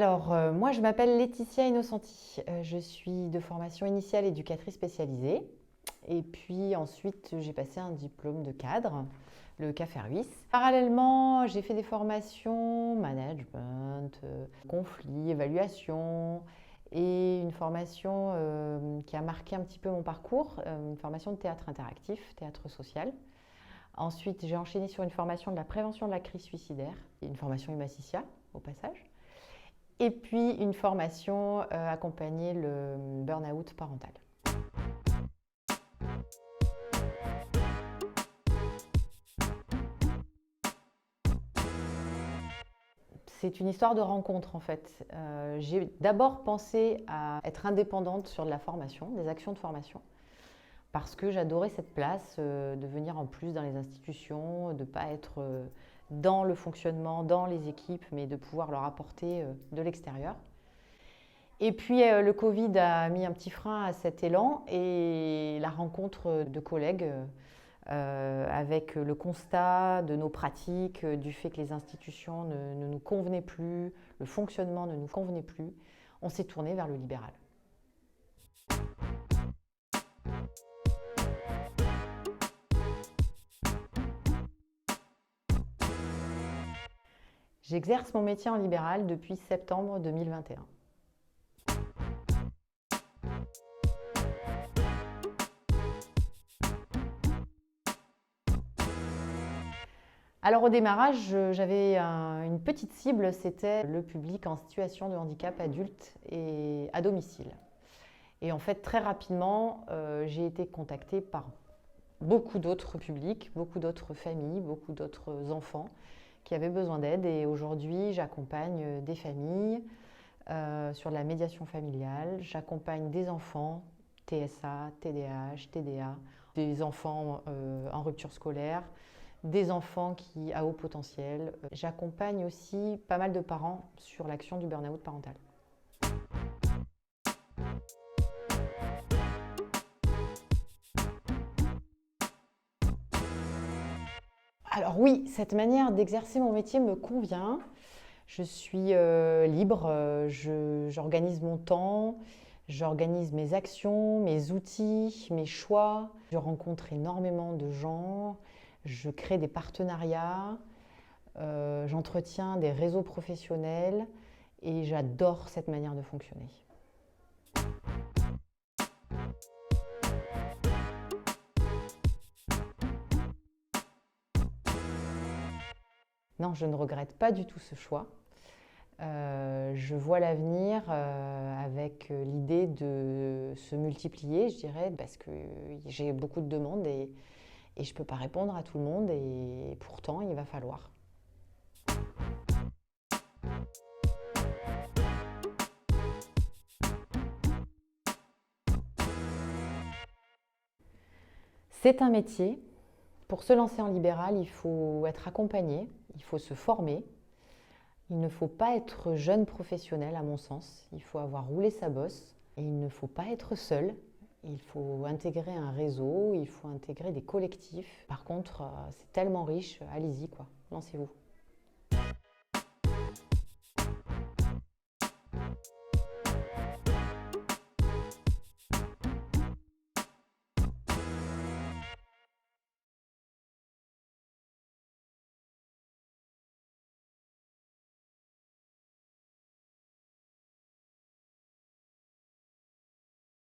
Moi, je m'appelle Laetitia Innocenti. Je suis de formation initiale éducatrice spécialisée. Et puis ensuite, j'ai passé un diplôme de cadre, le CAFERUIS. Parallèlement, j'ai fait des formations management, conflit, évaluation et une formation qui a marqué un petit peu mon parcours, une formation de théâtre interactif, théâtre social. Ensuite, j'ai enchaîné sur une formation de la prévention de la crise suicidaire, et une formation Imassicia au passage. Et puis une formation accompagner le burn-out parental. C'est une histoire de rencontre en fait. J'ai d'abord pensé à être indépendante sur de la formation, des actions de formation, parce que j'adorais cette place de venir en plus dans les institutions, de ne pas être dans le fonctionnement, dans les équipes, mais de pouvoir leur apporter de l'extérieur. Et puis le Covid a mis un petit frein à cet élan et la rencontre de collègues avec le constat de nos pratiques, du fait que les institutions ne nous convenaient plus, le fonctionnement ne nous convenait plus, on s'est tourné vers le libéral. J'exerce mon métier en libéral depuis septembre 2021. Alors au démarrage, j'avais une petite cible, c'était le public en situation de handicap adulte et à domicile. Et en fait, très rapidement, j'ai été contactée par beaucoup d'autres publics, beaucoup d'autres familles, beaucoup d'autres enfants qui avaient besoin d'aide. Et aujourd'hui, j'accompagne des familles sur de la médiation familiale, j'accompagne des enfants, TSA, TDAH, TDA, des enfants en rupture scolaire, des enfants à haut potentiel. J'accompagne aussi pas mal de parents sur l'action du burn-out parental. Alors oui, cette manière d'exercer mon métier me convient. Je suis libre, j'organise mon temps, j'organise mes actions, mes outils, mes choix. Je rencontre énormément de gens, je crée des partenariats, j'entretiens des réseaux professionnels et j'adore cette manière de fonctionner. Non, je ne regrette pas du tout ce choix. Je vois l'avenir avec l'idée de se multiplier, je dirais, parce que j'ai beaucoup de demandes et je ne peux pas répondre à tout le monde et pourtant il va falloir. C'est un métier. Pour se lancer en libéral, il faut être accompagné, il faut se former. Il ne faut pas être jeune professionnel à mon sens, il faut avoir roulé sa bosse et il ne faut pas être seul. Il faut intégrer un réseau, il faut intégrer des collectifs. Par contre, c'est tellement riche, allez-y quoi, lancez-vous.